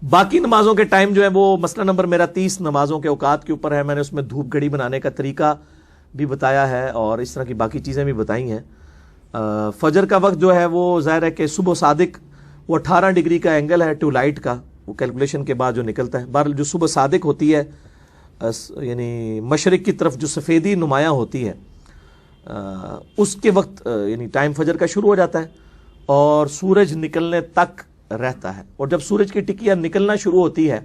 باقی نمازوں کے ٹائم جو ہے وہ مسئلہ نمبر میرا 30 نمازوں کے اوقات کے اوپر ہے. میں نے اس میں دھوپ گھڑی بنانے کا طریقہ بھی بتایا ہے اور اس طرح کی باقی چیزیں بھی بتائی ہیں. فجر کا وقت جو ہے وہ ظاہر ہے کہ صبح صادق وہ 18 ڈگری کا اینگل ہے ٹو لائٹ کا, وہ کیلکولیشن کے بعد جو نکلتا ہے. بہرحال جو صبح صادق ہوتی ہے یعنی مشرق کی طرف جو سفیدی نمایاں ہوتی ہے اس کے وقت یعنی ٹائم فجر کا شروع ہو جاتا ہے اور سورج نکلنے تک رہتا ہے. اور جب سورج کی ٹکیا نکلنا شروع ہوتی ہے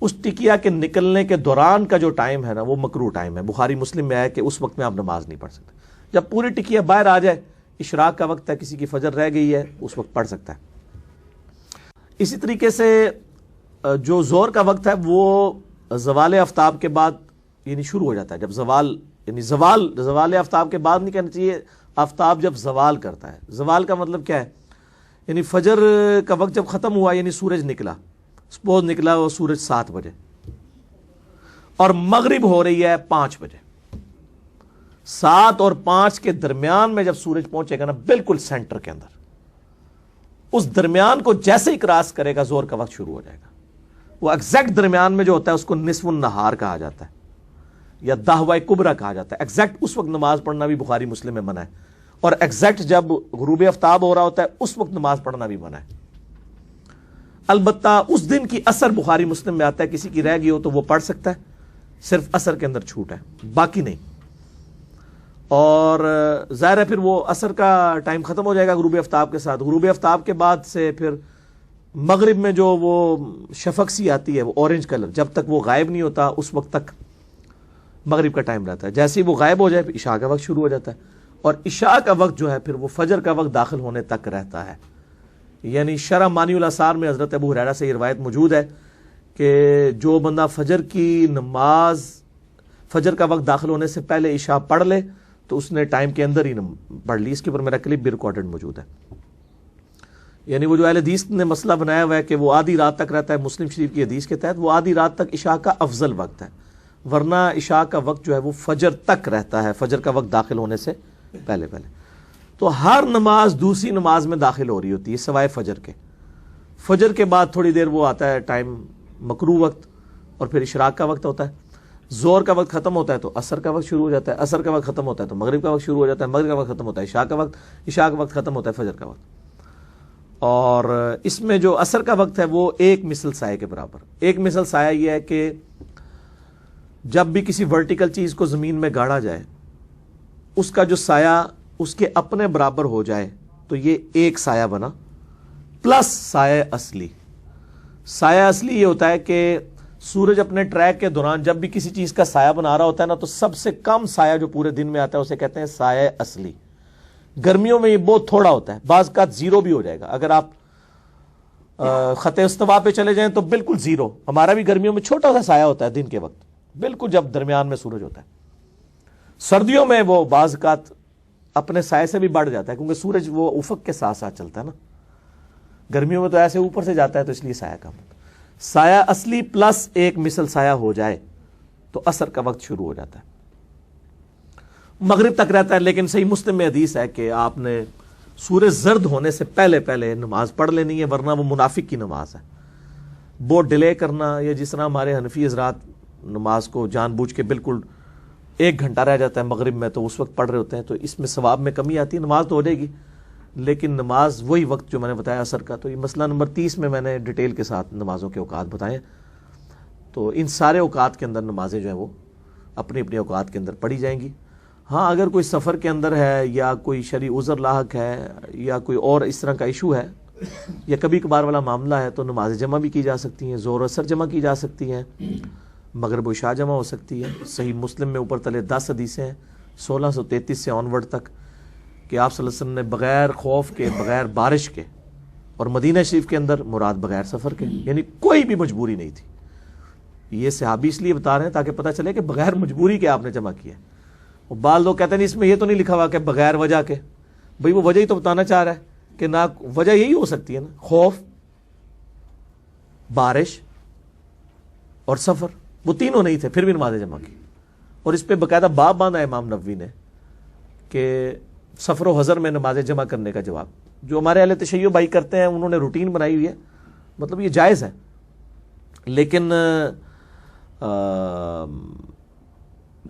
اس ٹکیا کے نکلنے کے دوران کا جو ٹائم ہے نا وہ مکروہ ٹائم ہے. بخاری مسلم میں آیا کہ اس وقت میں آپ نماز نہیں پڑھ سکتے. جب پوری ٹکیا باہر آ جائے, اشراق کا وقت ہے, کسی کی فجر رہ گئی ہے, اس وقت پڑھ سکتا ہے. اسی طریقے سے جو ظہر کا وقت ہے وہ زوال آفتاب کے بعد یعنی شروع ہو جاتا ہے. جب زوال یعنی زوال آفتاب کے بعد نہیں کہنا چاہیے, آفتاب جب زوال کرتا ہے. زوال کا مطلب کیا ہے؟ یعنی فجر کا وقت جب ختم ہوا یعنی سورج نکلا, سپوز نکلا وہ سورج 7 بجے اور مغرب ہو رہی ہے 5 بجے. 7 اور 5 کے درمیان میں جب سورج پہنچے گا نا بالکل سینٹر کے اندر, اس درمیان کو جیسے ہی کراس کرے گا ظہر کا وقت شروع ہو جائے گا. وہ ایگزیکٹ درمیان میں جو ہوتا ہے اس کو نصف النہار کہا جاتا ہے یا دہوائے کبرا کہا جاتا ہے. ایگزیکٹ اس وقت نماز پڑھنا بھی بخاری مسلم میں منع ہے, اور ایگزیکٹ جب غروب آفتاب ہو رہا ہوتا ہے اس وقت نماز پڑھنا بھی منع ہے. البتہ اس دن کی عصر بخاری مسلم میں آتا ہے, کسی کی رہ گئی ہو تو وہ پڑھ سکتا ہے, صرف عصر کے اندر چھوٹ ہے, باقی نہیں. اور ظاہر ہے پھر وہ عصر کا ٹائم ختم ہو جائے گا غروب آفتاب کے ساتھ. غروب آفتاب کے بعد سے پھر مغرب میں جو وہ شفق سی آتی ہے وہ اورنج کلر, جب تک وہ غائب نہیں ہوتا اس وقت تک مغرب کا ٹائم رہتا ہے. جیسے ہی وہ غائب ہو جائے پھر عشاء کا وقت شروع ہو جاتا ہے, اور عشاء کا وقت جو ہے پھر وہ فجر کا وقت داخل ہونے تک رہتا ہے. یعنی شرح مانی الاثار میں حضرت ابو ہریرہ سے یہ روایت موجود ہے کہ جو بندہ فجر کی نماز فجر کا وقت داخل ہونے سے پہلے عشاء پڑھ لے تو اس نے ٹائم کے اندر ہی پڑھ لی. اس کے اوپر میرا کلپ بھی ریکارڈڈ موجود ہے. یعنی وہ جو اہل حدیث نے مسئلہ بنایا ہوا ہے کہ وہ آدھی رات تک رہتا ہے, مسلم شریف کی حدیث کے تحت وہ آدھی رات تک عشاء کا افضل وقت ہے, ورنہ عشاء کا وقت جو ہے وہ فجر تک رہتا ہے, فجر کا وقت داخل ہونے سے پہلے. تو ہر نماز دوسری نماز میں داخل ہو رہی ہوتی ہے سوائے فجر کے. فجر کے بعد تھوڑی دیر وہ آتا ہے ٹائم مکروہ وقت, اور پھر اشراق کا وقت ہوتا ہے. ظہر کا وقت ختم ہوتا ہے تو عصر کا وقت شروع ہو جاتا ہے, عصر کا وقت ختم ہوتا ہے تو مغرب کا وقت شروع ہو جاتا ہے, مغرب کا وقت ختم ہوتا ہے عشاء کا وقت, عشاء کا وقت ختم ہوتا ہے فجر کا وقت. اور اس میں جو عصر کا وقت ہے وہ ایک مثل سائے کے برابر. ایک مثل سایہ یہ ہے کہ جب بھی کسی ورٹیکل چیز کو زمین میں گاڑا جائے اس کا جو سایہ اس کے اپنے برابر ہو جائے تو یہ ایک سایہ بنا, پلس سایہ اصلی. سایہ اصلی یہ ہوتا ہے کہ سورج اپنے ٹریک کے دوران جب بھی کسی چیز کا سایہ بنا رہا ہوتا ہے نا تو سب سے کم سایہ جو پورے دن میں آتا ہے اسے کہتے ہیں سایہ اصلی. گرمیوں میں یہ بہت تھوڑا ہوتا ہے, بعض کا زیرو بھی ہو جائے گا. اگر آپ خط استوا پہ چلے جائیں تو بالکل زیرو. ہمارا بھی گرمیوں میں چھوٹا سا سایہ ہوتا ہے دن کے وقت, بالکل جب درمیان میں سورج ہوتا ہے. سردیوں میں وہ بعض کا اپنے سائے سے بھی بڑھ جاتا ہے کیونکہ سورج وہ افق کے ساتھ ساتھ چلتا ہے نا. گرمیوں میں تو ایسے اوپر سے جاتا ہے تو اس لیے سایہ کم. سایہ اصلی پلس ایک مثل سایہ ہو جائے تو عصر کا وقت شروع ہو جاتا ہے, مغرب تک رہتا ہے. لیکن صحیح مسلم میں حدیث ہے کہ آپ نے سورج زرد ہونے سے پہلے پہلے نماز پڑھ لینی ہے, ورنہ وہ منافق کی نماز ہے. بہت ڈیلے کرنا, یا جس طرح ہمارے حنفی حضرات نماز کو جان بوجھ کے بالکل 1 گھنٹہ رہ جاتا ہے مغرب میں تو اس وقت پڑھ رہے ہوتے ہیں, تو اس میں ثواب میں کمی آتی ہے. نماز تو ہو جائے گی لیکن نماز وہی وقت جو میں نے بتایا عصر کا. تو یہ مسئلہ نمبر 30 میں نے ڈیٹیل کے ساتھ نمازوں کے اوقات بتائے. تو ان سارے اوقات کے اندر نمازیں جو ہیں وہ اپنی اپنی اوقات کے اندر پڑھی جائیں گی. ہاں اگر کوئی سفر کے اندر ہے یا کوئی شرعی عذر لاحق ہے یا کوئی اور اس طرح کا ایشو ہے یا کبھی کبھار والا معاملہ ہے تو نماز جمع بھی کی جا سکتی ہیں, ظہر اثر جمع کی جا سکتی ہیں, مغرب و عشاء جمع ہو سکتی ہے. صحیح مسلم میں اوپر تلے 10 حدیثیں ہیں 1633 سے آنورڈ تک کہ آپ صلی اللہ علیہ وسلم نے بغیر خوف کے, بغیر بارش کے, اور مدینہ شریف کے اندر مراد بغیر سفر کے, یعنی کوئی بھی مجبوری نہیں تھی. یہ صحابی اس لیے بتا رہے ہیں تاکہ پتہ چلے کہ بغیر مجبوری کے آپ نے جمع کیا ہے. اور بعض لوگ کہتے ہیں اس میں یہ تو نہیں لکھا ہوا کہ بغیر وجہ کے. بھئی وہ وجہ ہی تو بتانا چاہ رہا ہے کہ نہ وجہ یہی ہو سکتی ہے نا, خوف, بارش اور سفر, وہ تینوں نہیں تھے پھر بھی نمازیں جمع کی. اور اس پہ باقاعدہ باب باندھا امام نووی نے کہ سفر و حضر میں نمازیں جمع کرنے کا جواب. جو ہمارے اہل تشیع بھائی کرتے ہیں انہوں نے روٹین بنائی ہوئی ہے, مطلب یہ جائز ہے لیکن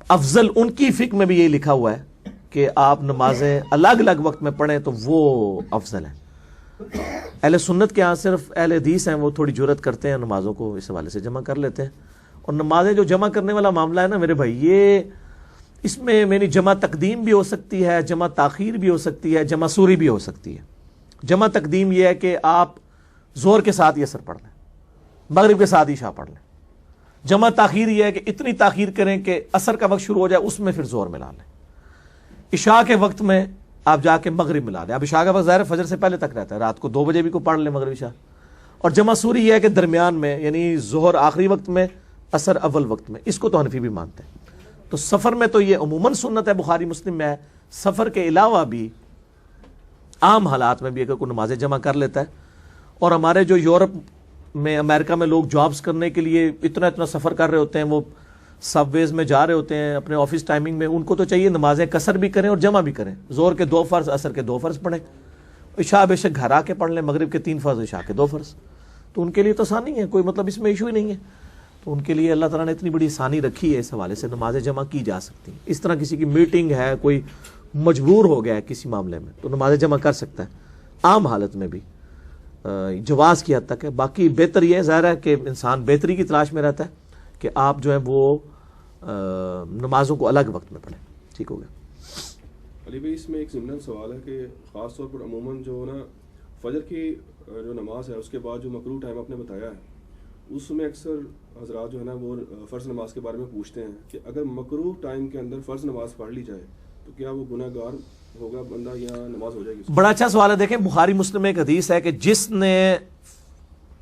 افضل ان کی فقہ میں بھی یہی لکھا ہوا ہے کہ آپ نمازیں الگ الگ وقت میں پڑھیں تو وہ افضل ہے. اہل سنت کے ہاں صرف اہل حدیث ہیں وہ تھوڑی جرت کرتے ہیں نمازوں کو اس حوالے سے جمع کر لیتے ہیں. اور نمازیں جو جمع کرنے والا معاملہ ہے نا میرے بھائی، یہ اس میں میری جمع تقدیم بھی ہو سکتی ہے، جمع تاخیر بھی ہو سکتی ہے، جمع سوری بھی ہو سکتی ہے. جمع تقدیم یہ ہے کہ آپ زور کے ساتھ یہ اثر پڑھ لیں، مغرب کے ساتھ عشاء پڑھ لیں. جمع تاخیر یہ ہے کہ اتنی تاخیر کریں کہ عصر کا وقت شروع ہو جائے، اس میں پھر زور ملا لیں. عشاء کے وقت میں آپ جا کے مغرب ملا لیں. اب عشاء کا وقت ظاہر فجر سے پہلے تک رہتا ہے، رات کو 2 بجے بھی کو پڑھ لیں مغرب عشاء. اور جمع سوری یہ ہے کہ درمیان میں، یعنی ظہر آخری وقت میں، عصر اول وقت میں. اس کو تو حنفی بھی مانتے ہیں. تو سفر میں تو یہ عموماً سنت ہے، بخاری مسلم میں ہے. سفر کے علاوہ بھی عام حالات میں بھی اگر کوئی نمازیں جمع کر لیتا ہے. اور ہمارے جو یورپ میں، امریکہ میں لوگ جابز کرنے کے لیے اتنا سفر کر رہے ہوتے ہیں، وہ سب ویز میں جا رہے ہوتے ہیں اپنے آفس ٹائمنگ میں، ان کو تو چاہیے نمازیں قصر بھی کریں اور جمع بھی کریں. زور کے 2 فرض، عصر کے 2 فرض پڑھیں. عشاء بے شک گھر آ کے پڑھ لیں، مغرب کے 3 فرض، عشاء کے 2 فرض. تو ان کے لیے تو آسانی ہے، کوئی مطلب اس میں ایشو ہی نہیں ہے. تو ان کے لیے اللہ تعالیٰ نے اتنی بڑی آسانی رکھی ہے، اس حوالے سے نمازیں جمع کی جا سکتی ہیں. اس طرح کسی کی میٹنگ ہے، کوئی مجبور ہو گیا ہے کسی معاملے میں، تو نمازیں جمع کر سکتا ہے عام حالت میں بھی، جواز کی حد تک ہے. باقی بہتر یہ ظاہر ہے کہ انسان بہتری کی تلاش میں رہتا ہے کہ آپ جو ہے وہ نمازوں کو الگ وقت میں پڑھیں. ٹھیک ہو گیا. علی بھائی، اس میں ایک ضمن سوال ہے کہ خاص طور پر عموماً جو نا فجر کی جو نماز ہے اس کے بعد جو مکروہ ٹائم آپ نے بتایا ہے، اس میں اکثر حضرات جو ہے نا وہ فرض نماز کے بارے میں پوچھتے ہیں کہ اگر مکروہ ٹائم کے اندر فرض نماز پڑھ لی جائے تو کیا وہ گناہ گار ہوگا بندہ یا نماز ہو جائے گی؟ بڑا اچھا سوال ہے. دیکھیں بخاری مسلم میں ایک حدیث ہے کہ جس نے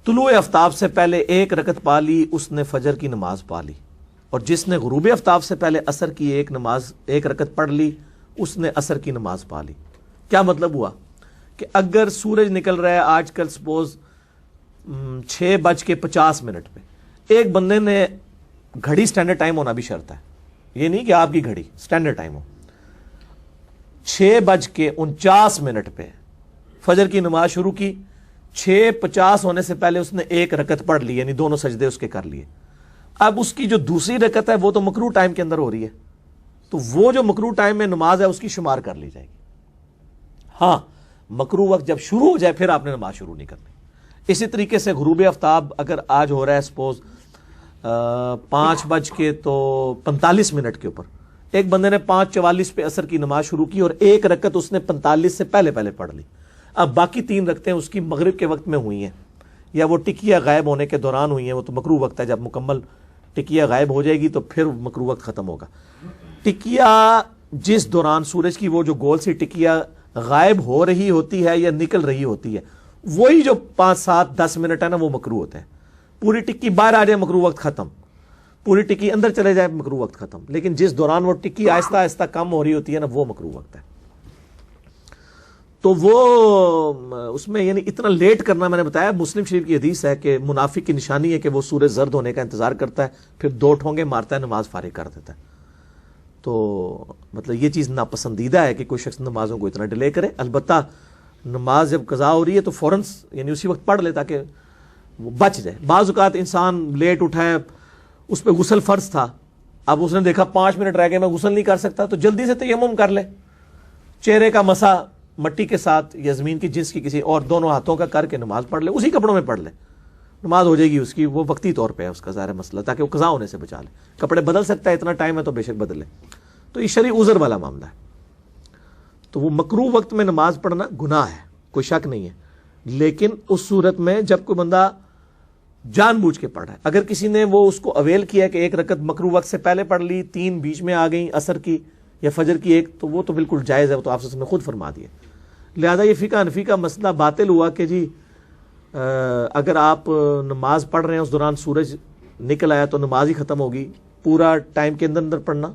طلوع آفتاب سے پہلے 1 رکعت پا لی اس نے فجر کی نماز پا لی، اور جس نے غروب آفتاب سے پہلے عصر کی 1 رکعت پڑھ لی اس نے عصر کی نماز پا لی. کیا مطلب ہوا کہ اگر سورج نکل رہا ہے آج کل سپوز 6:50 پہ، ایک بندے نے گھڑی سٹینڈرڈ ٹائم ہونا بھی شرط ہے، یہ نہیں کہ آپ کی گھڑی سٹینڈرڈ ٹائم ہو. 6:49 پہ فجر کی نماز شروع کی، 6:50 ہونے سے پہلے اس نے 1 رکعت پڑھ لی، یعنی دونوں سجدے اس کے کر لیے. اب اس کی جو دوسری رکعت ہے وہ تو مکروہ ٹائم کے اندر ہو رہی ہے، تو وہ جو مکروہ ٹائم میں نماز ہے اس کی شمار کر لی جائے گی. ہاں، مکروہ وقت جب شروع ہو جائے پھر آپ نے نماز شروع نہیں کرنی. اسی طریقے سے غروب آفتاب اگر آج ہو رہا ہے سپوز 5:45 کے اوپر، ایک بندے نے 5:44 پہ عصر کی نماز شروع کی اور 1 رکعت اس نے 45 سے پہلے پڑھ لی. اب باقی 3 رکعتیں اس کی مغرب کے وقت میں ہوئی ہیں یا وہ ٹکیا غائب ہونے کے دوران ہوئی ہیں، وہ تو مکروہ وقت ہے. جب مکمل ٹکیا غائب ہو جائے گی تو پھر مکروہ وقت ختم ہوگا. ٹکیا جس دوران سورج کی وہ جو گول سی ٹکیا غائب ہو رہی ہوتی ہے یا نکل رہی ہوتی ہے، وہی جو 5 7 10 منٹ ہے نا وہ مکروہ ہوتے ہیں. پوری ٹکی باہر آ جائے مکروہ وقت ختم، پوری ٹکی اندر چلے جائے مکروہ وقت ختم. لیکن جس دوران وہ ٹکی آہستہ آہستہ کم ہو رہی ہوتی ہے نا وہ مکروہ وقت ہے. تو وہ اس میں یعنی اتنا لیٹ کرنا، میں نے بتایا مسلم شریف کی حدیث ہے کہ منافق کی نشانی ہے کہ وہ سورج زرد ہونے کا انتظار کرتا ہے، پھر 2 ٹھونگے مارتا ہے، نماز فارغ کر دیتا ہے. تو مطلب یہ چیز ناپسندیدہ ہے کہ کوئی شخص نمازوں کو اتنا ڈیلے کرے. البتہ نماز جب قضا ہو رہی ہے تو فوراً یعنی اسی وقت پڑھ لے تاکہ وہ بچ جائے. بعض اوقات انسان لیٹ اٹھا ہے، اس پہ غسل فرض تھا، اب اس نے دیکھا 5 منٹ رہ گئے میں غسل نہیں کر سکتا، تو جلدی سے تیمم کر لے، چہرے کا مسا مٹی کے ساتھ یا زمین کی جنس کی کسی اور دونوں ہاتھوں کا کر کے نماز پڑھ لے، اسی کپڑوں میں پڑھ لے، نماز ہو جائے گی اس کی. وہ وقتی طور پہ ہے اس کا ظاہر مسئلہ، تاکہ وہ قضا ہونے سے بچا لے. کپڑے بدل سکتا ہے، اتنا ٹائم ہے تو بے شک بدل لے. تو یہ شرعی عذر والا معاملہ ہے. تو وہ مکروہ وقت میں نماز پڑھنا گناہ ہے، کوئی شک نہیں ہے. لیکن اس صورت میں جب کوئی بندہ جان بوجھ کے پڑھ رہا ہے، اگر کسی نے وہ اس کو اویل کیا کہ 1 رکعت مکروہ وقت سے پہلے پڑھ ی، 3 بیچ میں آ گئیں عصر کی یا فجر کی 1، تو وہ تو بالکل جائز ہے، وہ تو آپ نے خود فرما دیا. لہذا یہ فقہ حنفی کا مسئلہ باطل ہوا کہ جی اگر آپ نماز پڑھ رہے ہیں اس دوران سورج نکل آیا تو نماز ہی ختم ہوگی، پورا ٹائم کے اندر پڑھنا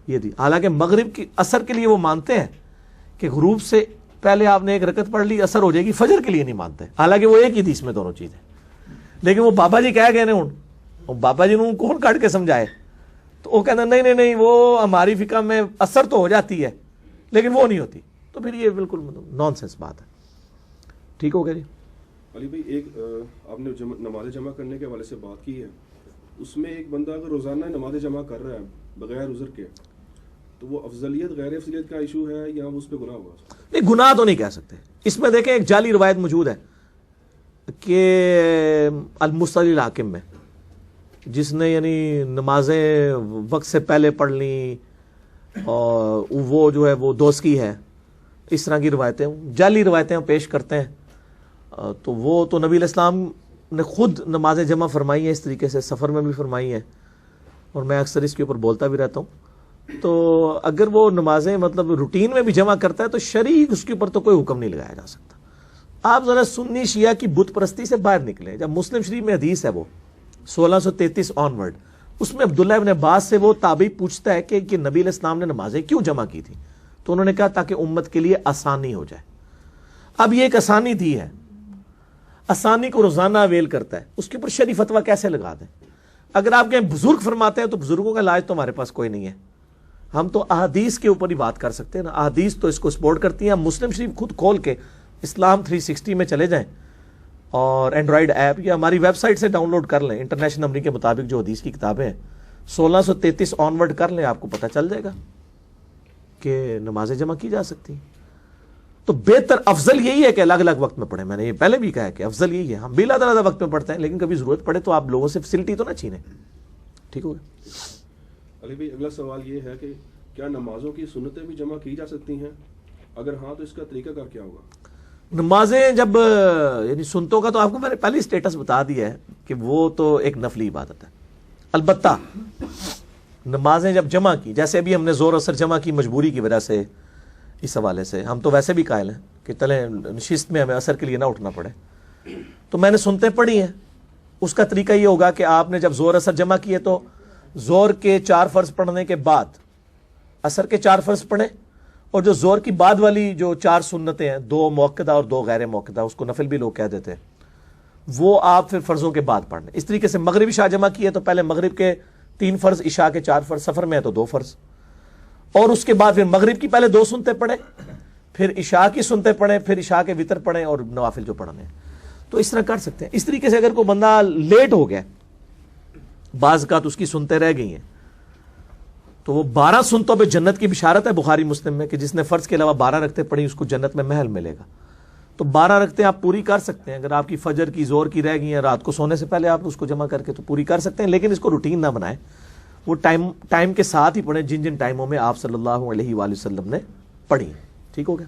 یہ دی. حالانکہ مغرب کی عصر کے لیے وہ مانتے ہیں کہ غروب سے پہلے آپ نے 1 رکعت پڑھ لی عصر ہو جائے گی، فجر کے لیے نہیں مانتے. حالانکہ وہ ایک ہی حدیث میں دونوں چیزیں، لیکن وہ بابا جی کہہ گئے ہوں، بابا جی نے کون کاٹ کے سمجھائے، تو وہ کہنا نہیں وہ ہماری فقہ میں عصر تو ہو جاتی ہے لیکن وہ نہیں ہوتی. تو پھر یہ بالکل نان سینس بات ہے. ٹھیک ہو گیا جی. علی بھائی ایک آپ نے نماز جمع کرنے کے حوالے سے بات کی ہے، اس میں ایک بندہ اگر روزانہ نماز جمع کر رہا ہے بغیر عذر کے تو وہ افضلیت غیر افضلیت کا ایشو ہے یا اس پہ گناہ ہوگا؟ نہیں، گناہ تو نہیں کہہ سکتے. اس میں دیکھیں ایک جعلی روایت موجود ہے کہ المصلی الحاکم میں جس نے یعنی نمازیں وقت سے پہلے پڑھ لیں اور وہ جو ہے وہ دوستی ہے، اس طرح کی روایتیں جعلی روایتیں پیش کرتے ہیں. تو وہ تو نبی علیہ السلام نے خود نمازیں جمع فرمائی ہیں اس طریقے سے، سفر میں بھی فرمائی ہیں، اور میں اکثر اس کے اوپر بولتا بھی رہتا ہوں. تو اگر وہ نمازیں مطلب روٹین میں بھی جمع کرتا ہے تو شرعی اس کے اوپر تو کوئی حکم نہیں لگایا جا سکتا. آپ ذرا سنی شیعہ کی بت پرستی سے باہر نکلیں. جب مسلم شریف میں حدیث ہے وہ 1633 آنورڈ، اس میں عبداللہ ابن عباس سے وہ تابعی پوچھتا ہے کہ نبی علیہ السلام نے نمازیں کیوں جمع کی تھی؟ تو انہوں نے کہا تاکہ امت کے لیے آسانی ہو جائے. اب یہ ایک آسانی دی ہے، آسانی کو روزانہ اویل کرتا ہے، اس کے اوپر شرعی فتویٰ کیسے لگا دیں؟ اگر آپ کہیں بزرگ فرماتے ہیں تو بزرگوں کا علاج تو ہمارے پاس کوئی نہیں ہے. ہم تو احادیث کے اوپر ہی بات کر سکتے ہیں نا، احادیث تو اس کو سپورٹ کرتی ہیں. ہم مسلم شریف خود کھول کے اسلام 360 میں چلے جائیں اور اینڈرائڈ ایپ یا ہماری ویب سائٹ سے ڈاؤن لوڈ کر لیں، انٹرنیشنل نمبر کے مطابق جو حدیث کی کتابیں ہیں 1633 آنورڈ کر لیں، آپ کو پتہ چل جائے گا کہ نمازیں جمع کی جا سکتی ہیں. تو بہتر افضل یہی ہے کہ الگ الگ وقت میں پڑھیں. میں نے یہ پہلے بھی کہا ہے کہ افضل یہی ہے. ہم بھی علیحدہ علیحدہ وقت میں پڑھتے ہیں، لیکن کبھی ضرورت پڑے تو آپ لوگوں سے فیسلٹی تو نہ چھینیں. ٹھیک ہوگا. علی بھائی اگلا سوال یہ ہے کہ کیا نمازوں کی سنتیں بھی جمع کی جا سکتی ہیں؟ اگر ہاں تو اس کا طریقہ کار کیا ہوگا؟ نمازیں جب یعنی سنتوں کا تو آپ کو میں نے پہلے اسٹیٹس بتا دیا ہے کہ وہ تو ایک نفلی عبادت ہے. البتہ نمازیں جب جمع کی، جیسے ابھی ہم نے زور اثر جمع کی مجبوری کی وجہ سے، اس حوالے سے ہم تو ویسے بھی قائل ہیں کہ چلیں نشست میں ہمیں اثر کے لیے نہ اٹھنا پڑے، تو میں نے سنتیں پڑھی ہیں. اس کا طریقہ یہ ہوگا کہ آپ نے جب زور اثر جمع کیے تو زور کے 4 فرض پڑھنے کے بعد اثر کے 4 فرض پڑھیں، اور جو زور کی بعد والی جو 4 سنتیں ہیں، 2 موقدہ اور 2 غیر موقدہ، اس کو نفل بھی لوگ کہہ دیتے ہیں، وہ آپ پھر فرضوں کے بعد پڑھنے. اس طریقے سے مغرب عشاء جمع کیے تو پہلے مغرب کے 3 فرض، عشاء کے 4 فرض، سفر میں ہے تو 2 فرض، اور اس کے بعد پھر مغرب کی پہلے 2 سنتیں پڑھیں، پھر عشاء کی سنتیں پڑھیں، پھر عشاء کے وتر پڑھیں اور نوافل جو پڑھنے ہیں. تو اس طرح کر سکتے ہیں. اس طریقے سے اگر کوئی بندہ لیٹ ہو گیا، بعض اوقات اس کی سنتیں رہ گئی ہیں، تو وہ 12 سنتوں پہ جنت کی بشارت ہے بخاری مسلم میں کہ جس نے فرض کے علاوہ 12 رکعتیں پڑھی اس کو جنت میں محل ملے گا. تو 12 رکعتیں آپ پوری کر سکتے ہیں. اگر آپ کی فجر کی زور کی رہ گئی ہیں رات کو سونے سے پہلے، آپ اس کو جمع کر کے تو پوری کر سکتے ہیں، لیکن اس کو روٹین نہ بنائیں. وہ ٹائم کے ساتھ ہی پڑھیں جن جن ٹائموں میں آپ صلی اللہ علیہ وآلہ وسلم نے پڑھی. ٹھیک ہو گیا.